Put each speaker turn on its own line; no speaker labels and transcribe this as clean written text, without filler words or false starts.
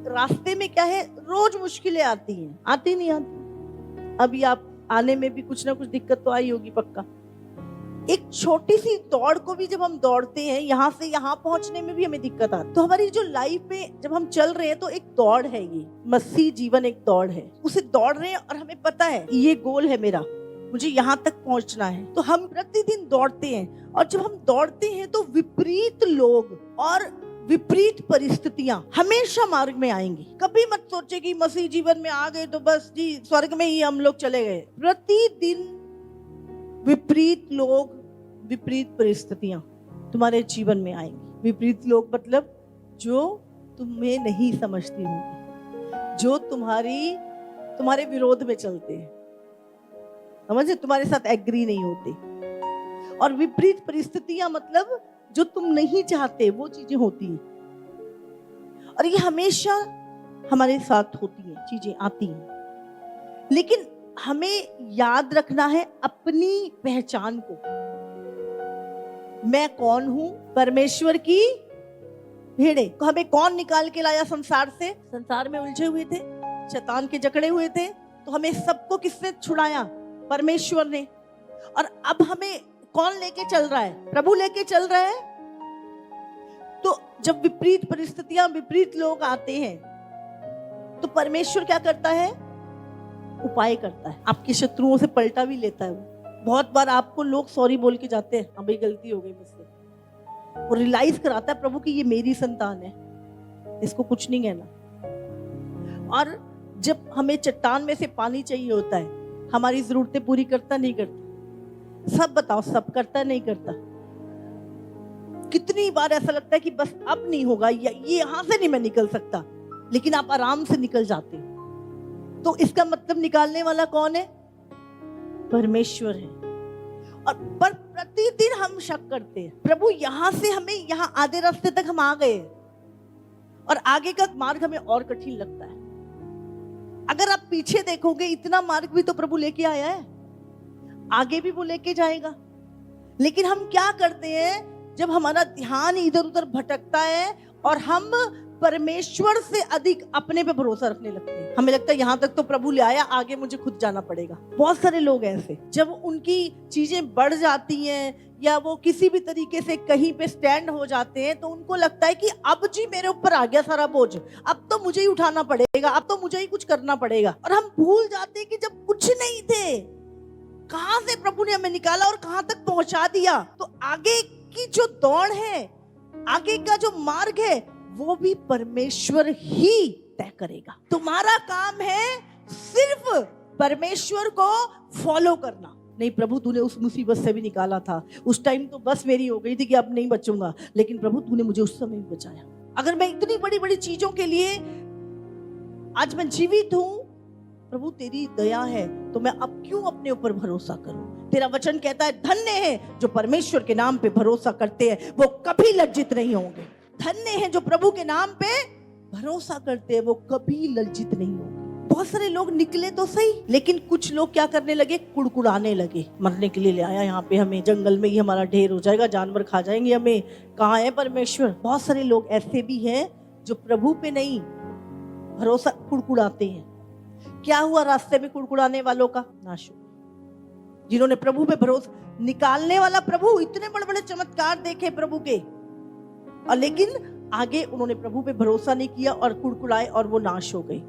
रास्ते में क्या है, रोज मुश्किलें आती हैं, आती नहीं आती। अभी आप आने में भी कुछ ना कुछ दिक्कत तो आई होगी पक्का। एक छोटी सी दौड़ को भी जब हम दौड़ते हैं, यहाँ से यहाँ पहुंचने में भी हमें दिक्कत आती है। तो हमारी जो लाइफ में जब हम चल रहे हैं तो एक दौड़ है, ये मसीह जीवन एक दौड़ है, उसे दौड़ रहे हैं और हमें पता है ये गोल है मेरा, मुझे यहाँ तक पहुंचना है। तो हम प्रतिदिन दौड़ते हैं और जब हम दौड़ते हैं तो विपरीत लोग और विपरीत परिस्थितियां हमेशा मार्ग में आएंगी। कभी मत सोचे कि मसीह जीवन में आ गए तो बस जी स्वर्ग में ही हम लोग चले गए। प्रतिदिन विपरीत लोग, विपरीत परिस्थितियां तुम्हारे जीवन में आएंगी। विपरीत लोग मतलब जो तुम्हें नहीं समझती होंगी, जो तुम्हारे विरोध में चलते हैं, समझे, तुम्हारे साथ एग्री नहीं होते। और विपरीत परिस्थितियां मतलब जो तुम नहीं चाहते वो चीजें होती हैं। और ये हमेशा हमारे साथ होती हैं, चीजें आती हैं। लेकिन हमें याद रखना है अपनी पहचान को। मैं कौन हूं? परमेश्वर की भेड़े। तो हमें कौन निकाल के लाया संसार से? संसार में उलझे हुए थे, शैतान के जकड़े हुए थे, तो हमें सबको किसने छुड़ाया? परमेश्वर ने। और अब हमें कौन लेके चल रहा है? प्रभु लेके चल रहा है। तो जब विपरीत परिस्थितियां, विपरीत लोग आते हैं तो परमेश्वर क्या करता है? उपाय करता है, आपके शत्रुओं से पलटा भी लेता है वो। बहुत बार आपको लोग सॉरी बोल के जाते हैं, हाँ भाई गलती हो गई मुझसे। वो रियलाइज कराता है प्रभु कि ये मेरी संतान है, इसको कुछ नहीं कहना। और जब हमें चट्टान में से पानी चाहिए होता है, हमारी जरूरतें पूरी करता नहीं करता? सब बताओ, सब करता नहीं करता? कितनी बार ऐसा लगता है कि बस अब नहीं होगा, या ये यहां से नहीं मैं निकल सकता, लेकिन आप आराम से निकल जाते हो। तो इसका मतलब निकालने वाला कौन है? परमेश्वर है। और पर प्रतिदिन हम शक करते हैं, प्रभु यहां से हमें, यहां आधे रास्ते तक हम आ गए और आगे का मार्ग हमें और कठिन लगता है। अगर आप पीछे देखोगे, इतना मार्ग भी तो प्रभु लेके आया है, आगे भी वो लेके जाएगा। लेकिन हम क्या करते हैं, जब हमारा ध्यान इधर उधर भटकता है और हम परमेश्वर से अधिक अपने पे भरोसा रखने लगते हैं। हमें लगता है यहाँ तक तो प्रभु ले आया, आगे मुझे खुद जाना पड़ेगा। बहुत सारे लोग ऐसे, जब उनकी चीजें बढ़ जाती हैं या वो किसी भी तरीके से कहीं पे स्टैंड हो जाते हैं, तो उनको लगता है कि अब जी मेरे ऊपर आ गया सारा बोझ, अब तो मुझे ही उठाना पड़ेगा, अब तो मुझे ही कुछ करना पड़ेगा। और हम भूल जाते हैं कि जब कुछ नहीं थे, कहां से प्रभु ने हमें निकाला और कहां तक पहुंचा दिया। तो आगे की जो दौड़ है, आगे का जो मार्ग है, वो भी परमेश्वर ही तय करेगा। तुम्हारा काम है सिर्फ परमेश्वर को फॉलो करना। नहीं, प्रभु तूने उस मुसीबत से भी निकाला था, उस टाइम तो बस मेरी हो गई थी कि अब नहीं बचूंगा, लेकिन प्रभु तूने मुझे उस समय भी बचाया। अगर मैं इतनी बड़ी बड़ी चीजों के लिए आज मैं जीवित हूं, प्रभु तेरी दया है, तो मैं अब क्यों अपने ऊपर भरोसा करूं? तेरा वचन कहता है धन्य है जो परमेश्वर के नाम पे भरोसा करते हैं, वो कभी लज्जित नहीं होंगे। धन्य है जो प्रभु के नाम पे भरोसा करते हैं, वो कभी लज्जित नहीं होंगे। बहुत सारे लोग निकले तो सही, लेकिन कुछ लोग क्या करने लगे? कुड़कुड़ाने लगे, मरने के लिए ले आया यहाँ पे, हमें जंगल में ही हमारा ढेर हो जाएगा, जानवर खा जाएंगे हमें, कहाँ है परमेश्वर? बहुत सारे लोग ऐसे भी हैं जो प्रभु पे नहीं भरोसा, कुड़कुड़ाते हैं। क्या हुआ रास्ते में कुड़कुड़ाने वालों का? नाश हो। जिन्होंने प्रभु पे भरोसा, निकालने वाला प्रभु, इतने बड़े बड़े चमत्कार देखे प्रभु के, और लेकिन आगे उन्होंने प्रभु पे भरोसा नहीं किया और कुड़कुड़ाए और वो नाश हो गई।